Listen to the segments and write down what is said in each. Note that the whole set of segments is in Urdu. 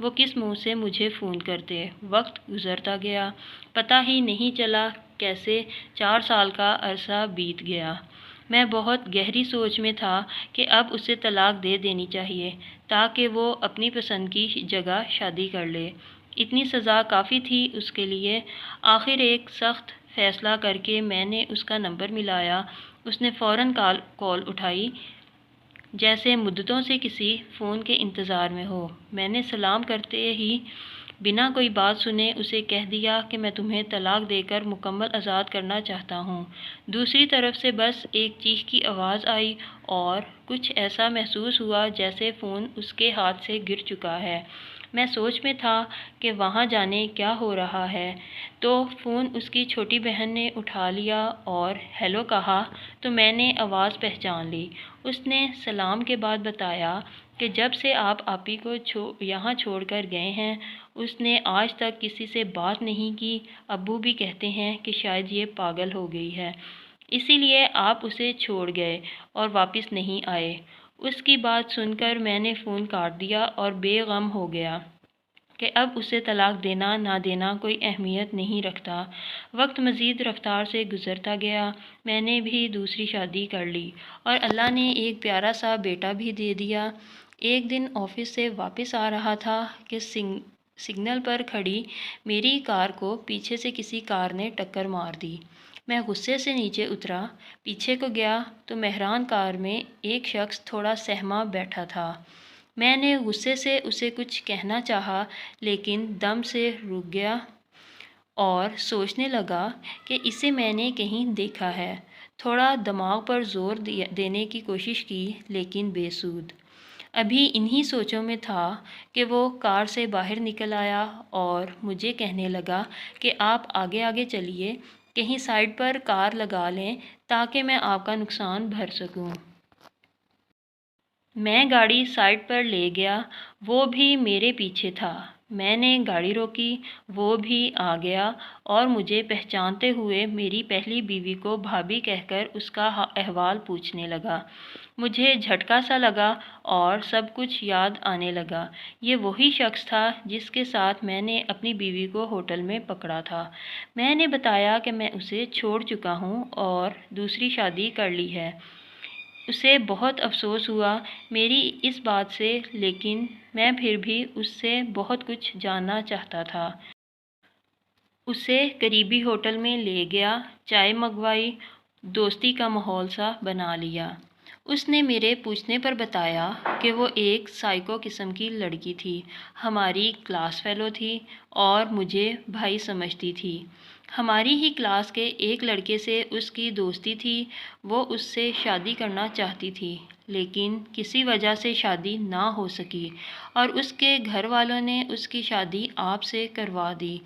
وہ کس منہ سے مجھے فون کرتے۔ وقت گزرتا گیا، پتہ ہی نہیں چلا کیسے 4 سال کا عرصہ بیت گیا۔ میں بہت گہری سوچ میں تھا کہ اب اسے طلاق دے دینی چاہیے تاکہ وہ اپنی پسند کی جگہ شادی کر لے۔ اتنی سزا کافی تھی اس کے لیے۔ آخر ایک سخت فیصلہ کر کے میں نے اس کا نمبر ملایا۔ اس نے فوراً کال اٹھائی، جیسے مدتوں سے کسی فون کے انتظار میں ہو۔ میں نے سلام کرتے ہی بنا کوئی بات سنے اسے کہہ دیا کہ میں تمہیں طلاق دے کر مکمل آزاد کرنا چاہتا ہوں۔ دوسری طرف سے بس ایک چیخ کی آواز آئی اور کچھ ایسا محسوس ہوا جیسے فون اس کے ہاتھ سے گر چکا ہے۔ میں سوچ میں تھا کہ وہاں جانے کیا ہو رہا ہے، تو فون اس کی چھوٹی بہن نے اٹھا لیا اور ہیلو کہا تو میں نے آواز پہچان لی۔ اس نے سلام کے بعد بتایا کہ جب سے آپ آپی کو یہاں چھوڑ کر گئے ہیں اس نے آج تک کسی سے بات نہیں کی۔ ابو بھی کہتے ہیں کہ شاید یہ پاگل ہو گئی ہے، اسی لیے آپ اسے چھوڑ گئے اور واپس نہیں آئے۔ اس کی بات سن کر میں نے فون کاٹ دیا اور بے غم ہو گیا کہ اب اسے طلاق دینا نہ دینا کوئی اہمیت نہیں رکھتا۔ وقت مزید رفتار سے گزرتا گیا، میں نے بھی دوسری شادی کر لی اور اللہ نے ایک پیارا سا بیٹا بھی دے دیا۔ ایک دن آفس سے واپس آ رہا تھا کہ سگنل پر کھڑی میری کار کو پیچھے سے کسی کار نے ٹکر مار دی۔ میں غصے سے نیچے اترا، پیچھے کو گیا تو مہران کار میں ایک شخص تھوڑا سہما بیٹھا تھا۔ میں نے غصے سے اسے کچھ کہنا چاہا لیکن دم سے رک گیا اور سوچنے لگا کہ اسے میں نے کہیں دیکھا ہے۔ تھوڑا دماغ پر زور دینے کی کوشش کی لیکن بے سود۔ ابھی انہی سوچوں میں تھا کہ وہ کار سے باہر نکل آیا اور مجھے کہنے لگا کہ آپ آگے آگے چلیے، کہیں سائڈ پر کار لگا لیں تاکہ میں آپ کا نقصان بھر سکوں۔ میں گاڑی سائڈ پر لے گیا، وہ بھی میرے پیچھے تھا۔ میں نے گاڑی روکی، وہ بھی آ گیا اور مجھے پہچانتے ہوئے میری پہلی بیوی کو بھابھی کہہ کر اس کا احوال پوچھنے لگا۔ مجھے جھٹکا سا لگا اور سب کچھ یاد آنے لگا۔ یہ وہی شخص تھا جس کے ساتھ میں نے اپنی بیوی کو ہوٹل میں پکڑا تھا۔ میں نے بتایا کہ میں اسے چھوڑ چکا ہوں اور دوسری شادی کر لی ہے۔ اسے بہت افسوس ہوا میری اس بات سے، لیکن میں پھر بھی اس سے بہت کچھ جاننا چاہتا تھا۔ اسے قریبی ہوٹل میں لے گیا، چائے منگوائی، دوستی کا ماحول سا بنا لیا۔ اس نے میرے پوچھنے پر بتایا کہ وہ ایک سائیکو قسم کی لڑکی تھی، ہماری کلاس فیلو تھی اور مجھے بھائی سمجھتی تھی۔ ہماری ہی کلاس کے ایک لڑکے سے اس کی دوستی تھی، وہ اس سے شادی کرنا چاہتی تھی لیکن کسی وجہ سے شادی نہ ہو سکی اور اس کے گھر والوں نے اس کی شادی آپ سے کروا دی،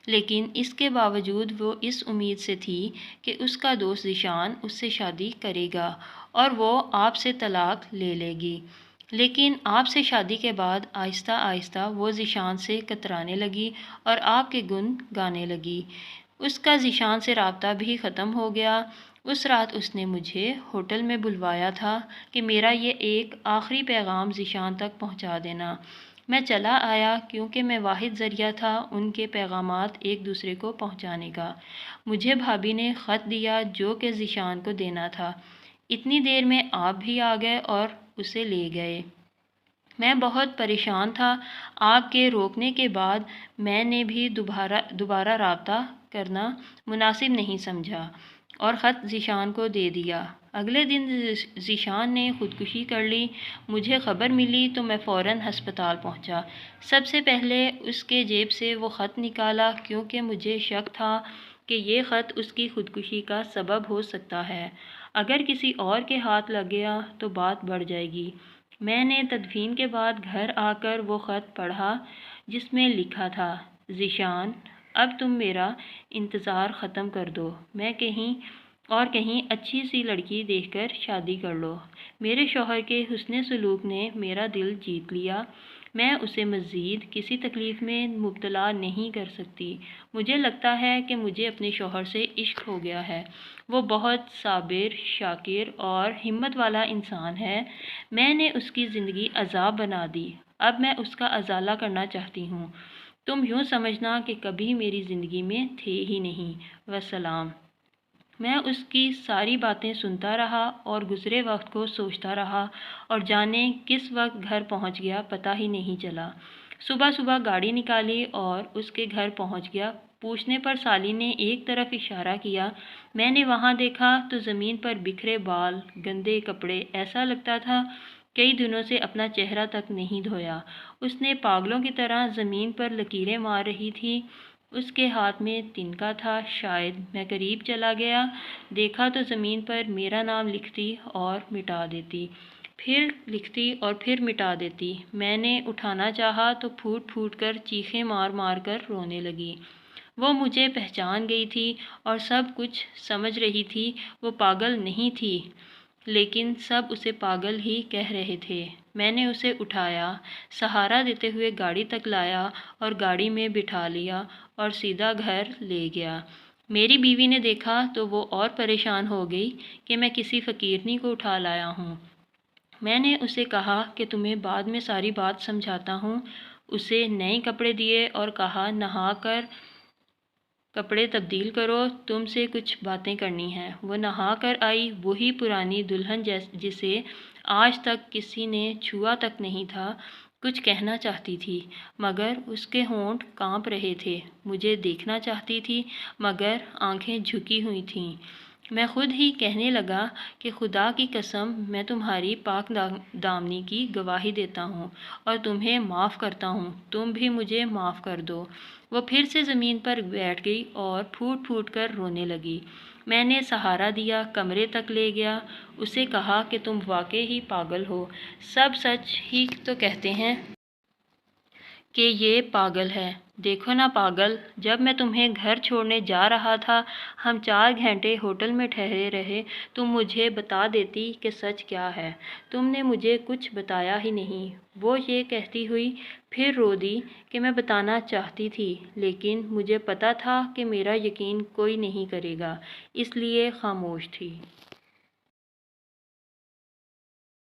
لیکن اس کے باوجود وہ اس امید سے تھی کہ اس کا دوست ذیشان اس سے شادی کرے گا اور وہ آپ سے طلاق لے لے گی۔ لیکن آپ سے شادی کے بعد آہستہ آہستہ وہ ذیشان سے کترانے لگی اور آپ کے گن گانے لگی۔ اس کا ذیشان سے رابطہ بھی ختم ہو گیا۔ اس رات اس نے مجھے ہوٹل میں بلوایا تھا کہ میرا یہ ایک آخری پیغام ذیشان تک پہنچا دینا۔ میں چلا آیا کیونکہ میں واحد ذریعہ تھا ان کے پیغامات ایک دوسرے کو پہنچانے کا۔ مجھے بھابھی نے خط دیا جو کہ ذیشان کو دینا تھا۔ اتنی دیر میں آپ بھی آ گئے اور اسے لے گئے۔ میں بہت پریشان تھا۔ آپ کے روکنے کے بعد میں نے بھی دوبارہ رابطہ کرنا مناسب نہیں سمجھا اور خط ذیشان کو دے دیا۔ اگلے دن ذیشان نے خودکشی کر لی۔ مجھے خبر ملی تو میں فوراً ہسپتال پہنچا۔ سب سے پہلے اس کے جیب سے وہ خط نکالا کیونکہ مجھے شک تھا کہ یہ خط اس کی خودکشی کا سبب ہو سکتا ہے۔ اگر کسی اور کے ہاتھ لگ گیا تو بات بڑھ جائے گی۔ میں نے تدفین کے بعد گھر آ کر وہ خط پڑھا جس میں لکھا تھا، ذیشان اب تم میرا انتظار ختم کر دو، میں کہیں اچھی سی لڑکی دیکھ کر شادی کر لو۔ میرے شوہر کے حسن سلوک نے میرا دل جیت لیا۔ میں اسے مزید کسی تکلیف میں مبتلا نہیں کر سکتی۔ مجھے لگتا ہے کہ مجھے اپنے شوہر سے عشق ہو گیا ہے۔ وہ بہت صابر، شاکر اور ہمت والا انسان ہے۔ میں نے اس کی زندگی عذاب بنا دی اب میں اس کا ازالہ کرنا چاہتی ہوں۔ تم یوں سمجھنا کہ کبھی میری زندگی میں تھے ہی نہیں۔ وسلام۔ میں اس کی ساری باتیں سنتا رہا اور گزرے وقت کو سوچتا رہا اور جانے کس وقت گھر پہنچ گیا پتہ ہی نہیں چلا۔ صبح صبح گاڑی نکالی اور اس کے گھر پہنچ گیا۔ پوچھنے پر سالی نے ایک طرف اشارہ کیا۔ میں نے وہاں دیکھا تو زمین پر بکھرے بال، گندے کپڑے، ایسا لگتا تھا کئی دنوں سے اپنا چہرہ تک نہیں دھویا۔ اس نے پاگلوں کی طرح زمین پر لکیریں مار رہی تھی۔ اس کے ہاتھ میں تنکا تھا۔ شاید میں قریب چلا گیا، دیکھا تو زمین پر میرا نام لکھتی اور مٹا دیتی، پھر لکھتی اور پھر مٹا دیتی۔ میں نے اٹھانا چاہا تو پھوٹ پھوٹ کر چیخیں مار مار کر رونے لگی۔ وہ مجھے پہچان گئی تھی اور سب کچھ سمجھ رہی تھی۔ وہ پاگل نہیں تھی، لیکن سب اسے پاگل ہی کہہ رہے تھے۔ میں نے اسے اٹھایا، سہارا دیتے ہوئے گاڑی تک لایا اور گاڑی میں بٹھا لیا اور سیدھا گھر لے گیا۔ میری بیوی نے دیکھا تو وہ اور پریشان ہو گئی کہ میں کسی فقیرنی کو اٹھا لایا ہوں۔ میں نے اسے کہا کہ تمہیں بعد میں ساری بات سمجھاتا ہوں۔ اسے نئے کپڑے دیے اور کہا نہا کر کپڑے تبدیل کرو، تم سے کچھ باتیں کرنی ہیں۔ وہ نہا کر آئی، وہی پرانی دلہن جسے آج تک کسی نے چھوا تک نہیں تھا۔ کچھ کہنا چاہتی تھی مگر اس کے ہونٹ کانپ رہے تھے۔ مجھے دیکھنا چاہتی تھی مگر آنکھیں جھکی ہوئی تھیں۔ میں خود ہی کہنے لگا کہ خدا کی قسم میں تمہاری پاک دامنی کی گواہی دیتا ہوں اور تمہیں معاف کرتا ہوں، تم بھی مجھے معاف کر دو۔ وہ پھر سے زمین پر بیٹھ گئی اور پھوٹ پھوٹ کر رونے لگی۔ میں نے سہارا دیا، کمرے تک لے گیا۔ اسے کہا کہ تم واقعی ہی پاگل ہو، سب سچ ہی تو کہتے ہیں کہ یہ پاگل ہے۔ دیکھو نا پاگل، جب میں تمہیں گھر چھوڑنے جا رہا تھا، ہم 4 گھنٹے ہوٹل میں ٹھہرے رہے، تم مجھے بتا دیتی کہ سچ کیا ہے۔ تم نے مجھے کچھ بتایا ہی نہیں۔ وہ یہ کہتی ہوئی پھر رو دی کہ میں بتانا چاہتی تھی لیکن مجھے پتہ تھا کہ میرا یقین کوئی نہیں کرے گا، اس لیے خاموش تھی۔